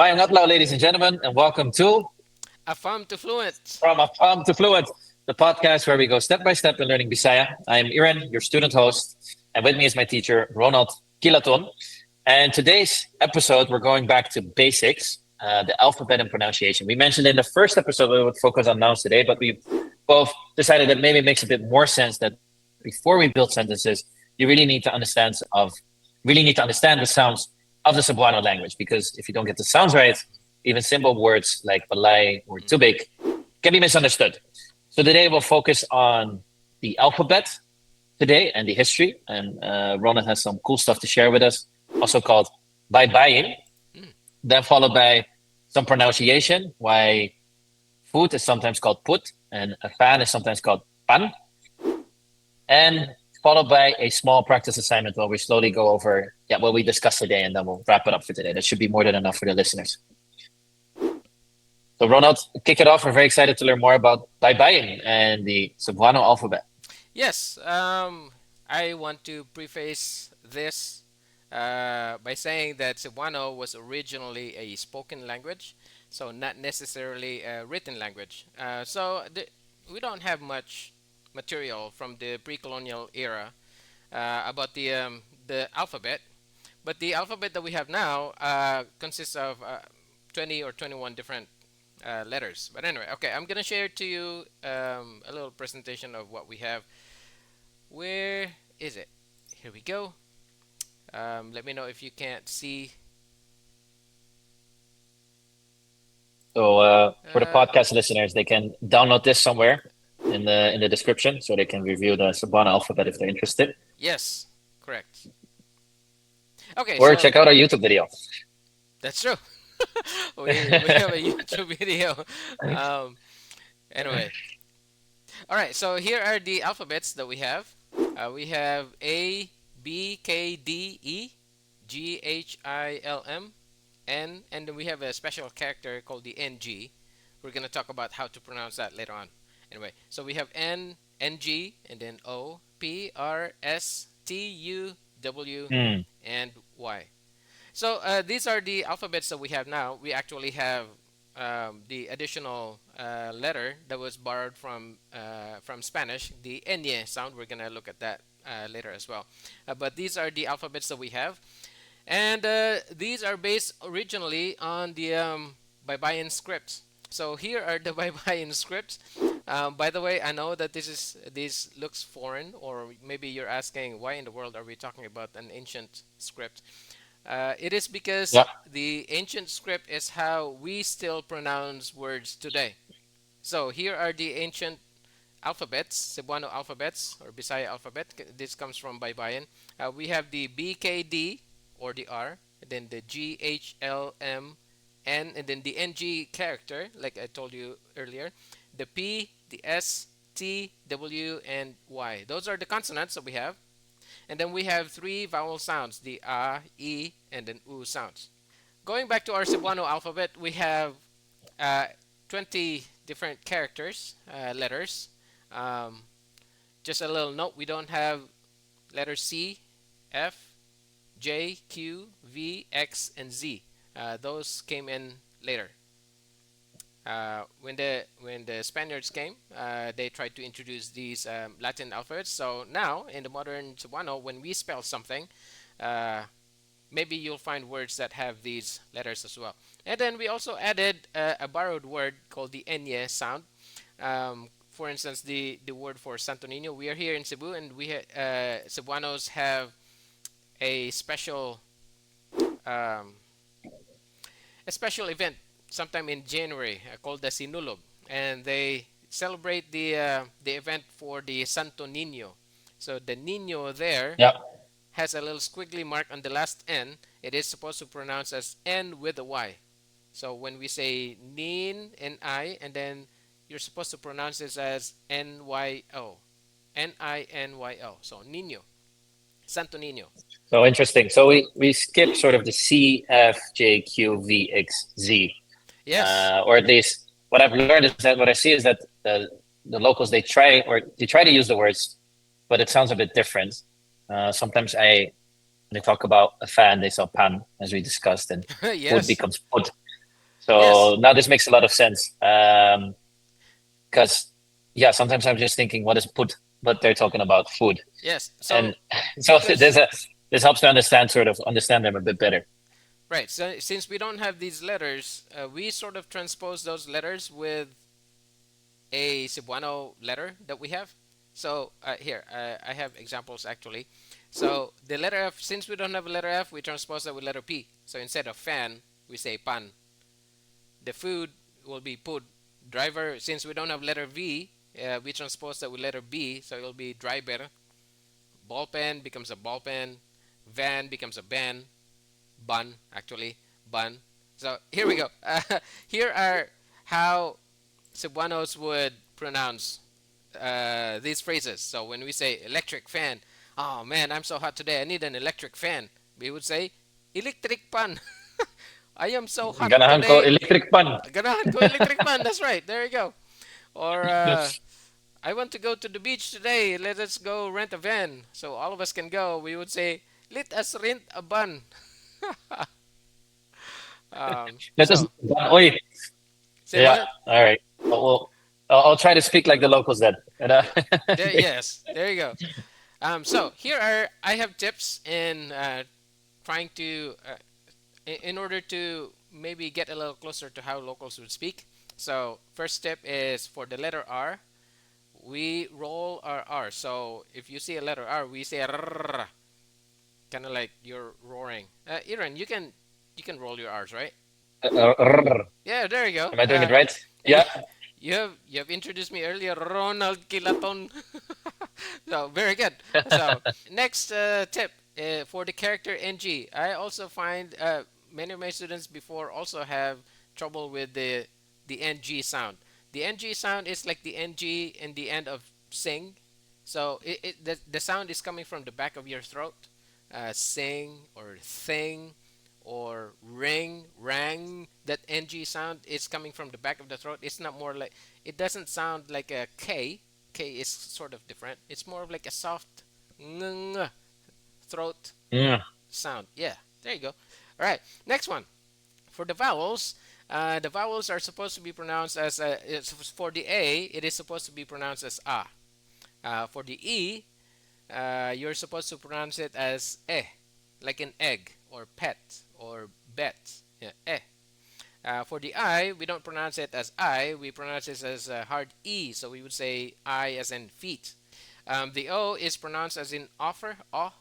Mayang adlaw, ladies and gentlemen, and welcome to A farm to fluent. From Afam to Fluent, the podcast where we go step by step in learning Bisaya. I am Iran, your student host, and with me is my teacher, Ronald Kilaton. And today's episode, we're going back to basics, the alphabet and pronunciation. We mentioned in the first episode we would focus on nouns today, but we both decided that maybe it makes a bit more sense that before we build sentences, you really need to understand the sounds of the Cebuano language, because if you don't get the sounds right, even simple words like balay or tubig can be misunderstood. So today we'll focus on the alphabet today and the history. And Ronald has some cool stuff to share with us, also called baybayin. Mm. Then followed by some pronunciation, why food is sometimes called put and a fan is sometimes called pan. And followed by a small practice assignment where we slowly go over what we discussed today, and then we'll wrap it up for today. That should be more than enough for the listeners. So, Ronald, kick it off. We're very excited to learn more about baybayin and the Cebuano alphabet. Yes, I want to preface this by saying that Cebuano was originally a spoken language, so not necessarily a written language. We don't have much material from the pre-colonial era about the alphabet, but the alphabet that we have now consists of 20 or 21 different letters. But anyway, okay, I'm gonna share to you a little presentation of what we have. Where is it? Here we go. Let me know if you can't see. So, for the Uh, podcast listeners, they can download this somewhere in the description, so they can review the Cebuano alphabet if they're interested, yes, correct. Okay, or so check out our YouTube video. that's true. We have a YouTube video. Um, anyway, all right. So here are the alphabets that we have. We have A, B, K, D, E, G, H, I, L, M, N, and then we have a special character called the NG. We're gonna talk about how to pronounce that later on. Anyway, so we have N, NG, and then O, P, R, S, T, U, W, Mm. and Y. So these are the alphabets that we have now. We actually have the additional letter that was borrowed from Spanish, the ñ sound. We're gonna look at that later as well. But these are the alphabets that we have, and these are based originally on the Baybayin scripts. So here are the Baybayin scripts. By the way, I know that this looks foreign, or maybe you're asking why in the world are we talking about an ancient script? It is because Yeah. the ancient script is how we still pronounce words today. So here are the ancient alphabets, Cebuano alphabets or Bisaya alphabet. This comes from Baybayin. We have the BKD or the R, and then the GHLM, N, and then the NG character, like I told you earlier, the P, the S, T, W, and Y. Those are the consonants that we have. And then we have three vowel sounds, the A, E, and then U sounds. Going back to our Cebuano alphabet, we have uh, 20 different characters, letters. Um, just a little note, we don't have letter C, F, J, Q, V, X, and Z. Those came in later. When the Spaniards came, they tried to introduce these Latin alphabets. So now in the modern Cebuano, when we spell something, uh, maybe you'll find words that have these letters as well. And then we also added a borrowed word called the ñ sound. For instance, the word for Santo Niño. We are here in Cebu, and Cebuanos have a um, special event sometime in January called the Sinulog, and they celebrate the event for the Santo Niño. So the Niño there Yeah. has a little squiggly mark on the last N. It is supposed to pronounce as N with a Y. So when we say Nin and I, and then you're supposed to pronounce this as Nyo, Ninyo. So Niño, Santo Niño. So interesting. So we skip sort of the C, F, J, Q, V, X, Z, Yes. or at least what I've learned is that what I see is that the locals they try to use the words, but it sounds a bit different. Sometimes when they talk about a fan, they say pan, as we discussed, and food Yes. becomes food. So Yes, now this makes a lot of sense. Because yeah, sometimes I'm just thinking, what is put? But they're talking about food, yes. and So so because this helps to understand them a bit better. right, so since we don't have these letters, we sort of transpose those letters with a Cebuano letter that we have. So here, I have examples actually. So the letter F, since we don't have a letter F, we transpose that with letter P. So instead of fan, we say pan. The food will be pud. Driver, since we don't have letter V, we transpose that with letter B, so it will be driver. Ball pen becomes a ball pen. Van becomes a ban. Bun, actually, bun. So here we go. Here are how Cebuanos would pronounce these phrases. So when we say electric fan, oh man, I'm so hot today. I need an electric fan. We would say electric pan. I am so hot Ganahan ko today. electric pan. Ganahan ko electric pan. That's right. There you go. Or I want to go to the beach today. Let us go rent a van. So all of us can go. We would say, let us rent a van. Let us. So Oi. say Yeah. what? All right. Well, I'll try to speak like the locals then. There, yes, there you go. So here are I have tips in trying to in order to maybe get a little closer to how locals would speak. So first tip is for the letter R, we roll our R. So if you see a letter R, we say kind of like you're roaring. Iran, you can roll your R's, right? Am Yeah, there you go. I doing it right? Yeah. You have introduced me earlier, Ronald Kilaton. So very good. So next tip for the character ng. I also find many of my students before also have trouble with the ng sound. The ng sound is like the ng in the end of sing. So the sound is coming from the back of your throat. Sing or thing or ring, rang. That ng sound is coming from the back of the throat. It's not more like it doesn't sound like a k. K is sort of different. It's more of like a soft ng throat Mm. sound. Yeah, there you go. All right, next one. For the vowels are supposed to be pronounced as for the a, it is supposed to be pronounced as a. For the e, you're supposed to pronounce it as like an egg or pet or bet. Yeah, for the I, we don't pronounce it as I, we pronounce it as a hard E, so we would say I as in feet. The O is pronounced as in offer, oh,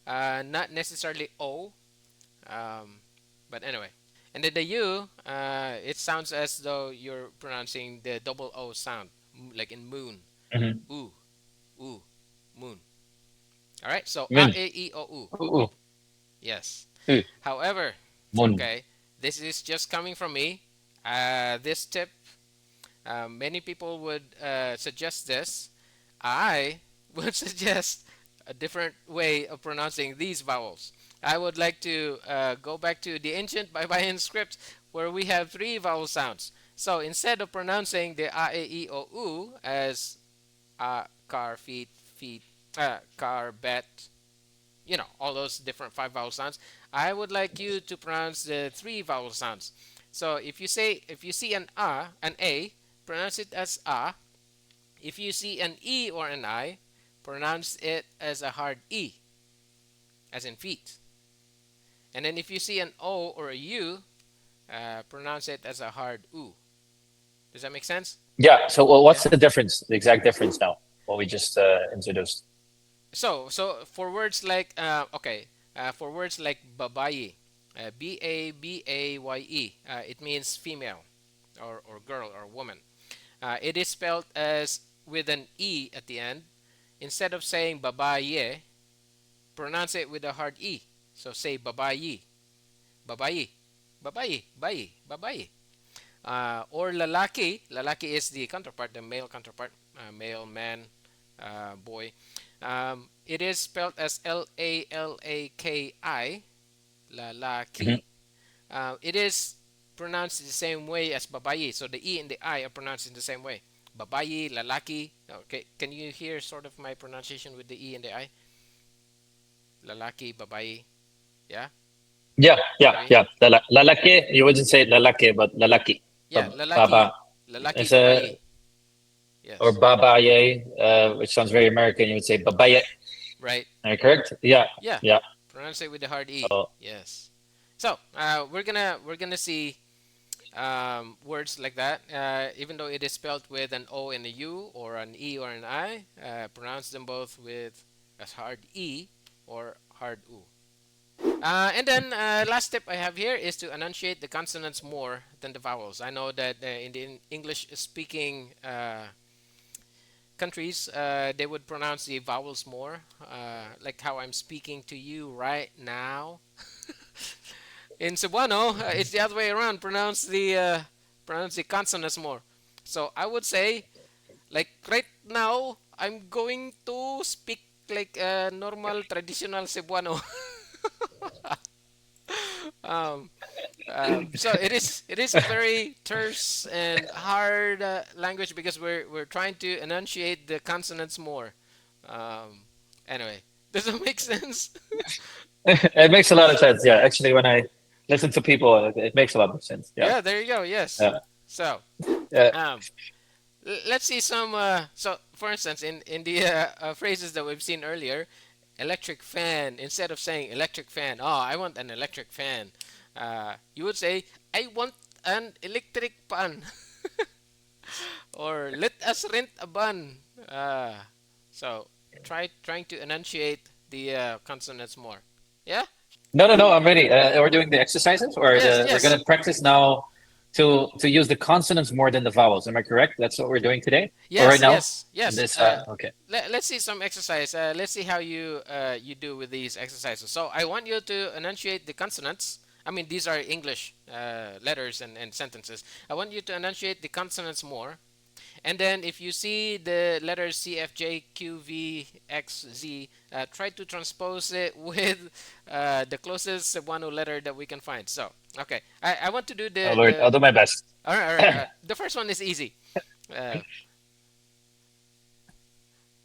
not necessarily O, um, but anyway. And then the U, it sounds as though you're pronouncing the double O sound, like in moon. Mm-hmm. Ooh, ooh, moon. All right, so A, Min. E, I, O, U. Ooh. Yes. Ooh. However, Mun. okay, this is just coming from me. This tip, many people would suggest this. I would suggest a different way of pronouncing these vowels. I would like to go back to the ancient Baybayin script where we have three vowel sounds. So instead of pronouncing the A, E, I, O, U as car, feet, car, bet, all those different five vowel sounds, I would like you to pronounce the three vowel sounds. So if you see an a, pronounce it as a. If you see an e or an I, pronounce it as a hard e, as in feet. And then if you see an o or a u, pronounce it as a hard u. Does that make sense? Yeah. So Yeah. what's the difference? The exact difference now? What we just introduced. So for words like for words like babayi, Babaye, it means female or girl or woman. It is spelled as with an e at the end. Instead of saying babaye, pronounce it with a hard e. So say babayi, babayi, babayi, bayi, babayi. Or lalaki is the counterpart, the male counterpart, male man, boy. It is spelled as Lalaki, Mm-hmm. lalaki. It is pronounced the same way as babayi, so the e and the I are pronounced in the same way. Babayi, lalaki. Okay, can you hear sort of my pronunciation with the e and the I? Lalaki, babayi. Yeah. Yeah, yeah, Maybe. yeah. Lalaki, you wouldn't say lalaki, but lalaki. Yeah, lalaki, Baba. lalaki It's a babayi. or Yes, babaye, which sounds very American. You would say babaye. right. Am I correct? Yeah, Yeah, yeah. pronounce it with the hard e. So Yes. So we're gonna see words like that. Even though it is spelled with an O and a U or an E or an I, pronounce them both with a hard E or hard U. And then last tip I have here is to enunciate the consonants more than the vowels. I know that in the English speaking countries, they would pronounce the vowels more, like how I'm speaking to you right now. In Cebuano, it's the other way around. Pronounce the consonants more. So I would say, like right now, I'm going to speak like a normal traditional Cebuano. um, so it is a very terse and hard language because we're trying to enunciate the consonants more. Um, anyway, does that make sense? it makes a lot of sense. Yeah, actually, when I listen to people, it makes a lot of sense. Yeah, Yeah, there you go. Yes. yeah, So yeah. um, let's see some. So for instance, in the phrases that we've seen earlier, electric fan. Instead of saying electric fan, oh, I want an electric fan. You would say, I want an electric pan. Or let us rent a bun. So trying to enunciate the consonants more. Yeah. No, no, no. I'm ready. We're doing the exercises, or Yes. we're Yes. gonna practice now to use the consonants more than the vowels. Am I correct? That's what we're doing today, or right Yes. now? Yes. In Yes. this, okay. Let's see some exercise. Let's see how you do with these exercises. So I want you to enunciate the consonants. I mean, these are English letters and sentences. I want you to enunciate the consonants more. And then if you see the letters C, F, J, Q, V, X, Z, try to transpose it with the closest Cebuano letter that we can find. So, okay, I want to do Oh the Lord, I'll the. do my best. All right, all right, all right. The first one is easy. Uh,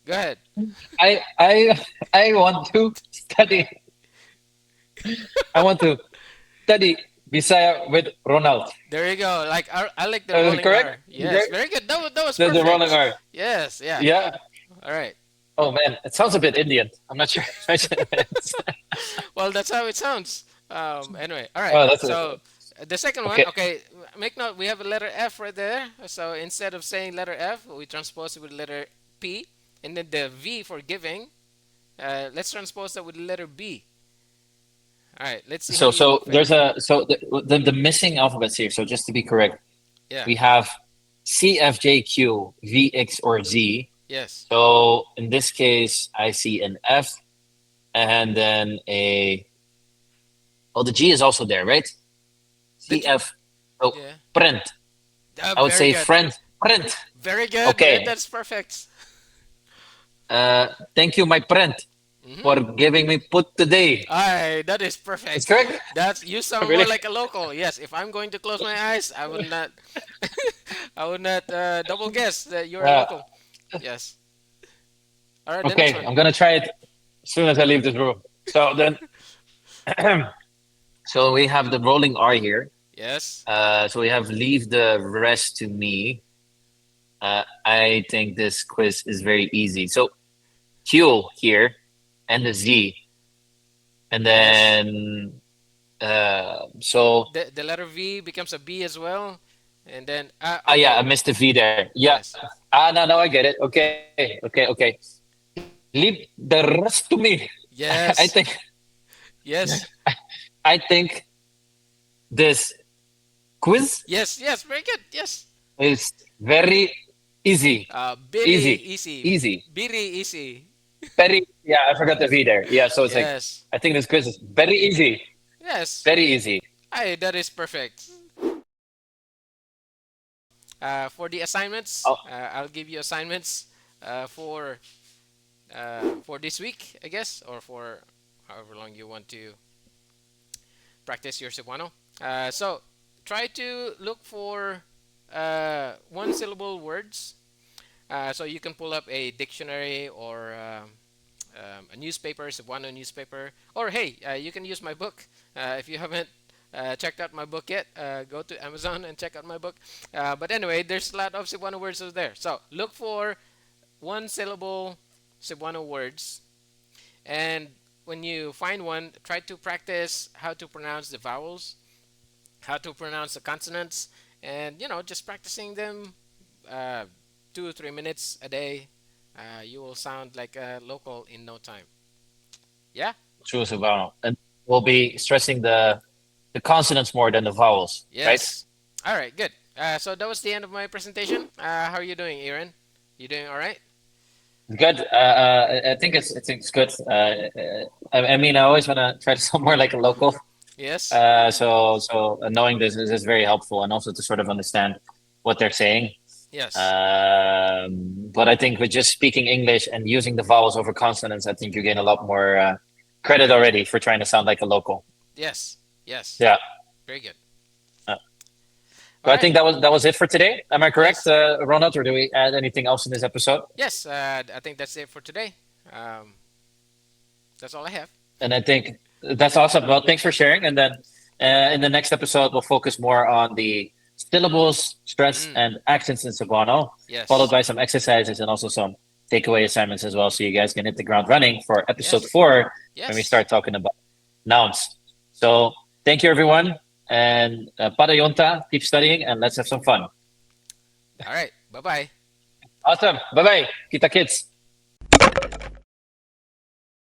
Go ahead. I want to study. I want to study Visaya with Ronald. There you go. Like I like the rolling Correct? R. Yes, Correct? very good. That was The rolling perfect. R. Yes, yeah. Yeah. All right. Oh man, it sounds a bit Indian. I'm not sure. Well, that's how it sounds. Anyway, all right. Oh, that's it. So the second one, Okay. okay, make note. We have a letter F right there. So instead of saying letter F, we transpose it with letter P, and then the V for giving. Let's transpose that with letter B. All right. Let's see how you So fare. there's a so the missing alphabets here. So just to be correct, Yeah. we have C, F, J, Q, V, X, or Z. Yes. So in this case, I see an F and then a. Oh, the G is also there, right? The C, F. Oh, yeah. print. I would Very say good. friend. Print. Very good. Okay. That's perfect. Thank you, my friend, for Mm-hmm. giving me put today. Aye, that is It's perfect. correct. That's you sound more Really? like a local. Yes, if I'm going to close my eyes, I would not, I would not double guess that you're a Uh, local. Yes. All right, the next okay, one. I'm gonna try it as soon as I leave this room. So then, so we have the rolling R here. Yes. So we have leave the rest to me. I think this quiz is very easy. So Q here and the Z, and Yes. then so The letter V becomes a B as well, and then yeah, okay. I missed the V there. Yeah. Yes. No, no, I get it. Okay. Leave the rest to me. I think Yes. Yes. I think this quiz Yes. Yes. Very good. Yes. is very easy. Very Easy. easy. Easy. Very easy. Very, yeah, I forgot the V there. Yeah, so it's like, Yes. I think this quiz is very easy. Yes. Very easy. Aye, that is perfect. For the assignments, Oh, I'll give you assignments for this week, I guess, or for however long you want to practice your Cebuano. So try to look for one syllable words. So you can pull up a dictionary or a newspaper, Cebuano newspaper, or hey, you can use my book. If you haven't checked out my book yet, go to Amazon and check out my book. But anyway, there's a lot of Cebuano words out there. So look for one syllable Cebuano words, and when you find one, try to practice how to pronounce the vowels, how to pronounce the consonants, and just practicing them 2 or 3 minutes a day. You will sound like a local in no time. Yeah. True, Silvano. And we'll be stressing the consonants more than the vowels, right? Yes. All right. Good. So that was the end of my presentation. How are you doing, Aaron? You doing all right? Good. I think it's good. I mean, I always want to try to sound more like a local. Yes. So knowing this is very helpful, and also to sort of understand what they're saying. Yes. But I think with just speaking English and using the vowels over consonants, I think you gain a lot more credit already for trying to sound like a local. Yes. Yes. Yeah. Very good. Uh, All so I right. think that was it for today. Am I correct, Yes. Ronald, or do we add anything else in this episode? Yes. I think that's it for today. Um, that's all I have. And I think that's awesome. Well, thanks for sharing. And then in the next episode, we'll focus more on the syllables, stress, Mm. and accents in Cebuano, followed Yes. by some exercises and also some takeaway assignments as well. So you guys can hit the ground running for episode Yes. 4 when we Yes. start talking about nouns. So thank you, everyone. And para yonta, keep studying and let's have some fun. All right. Bye bye. Awesome. Bye bye. Kita kids.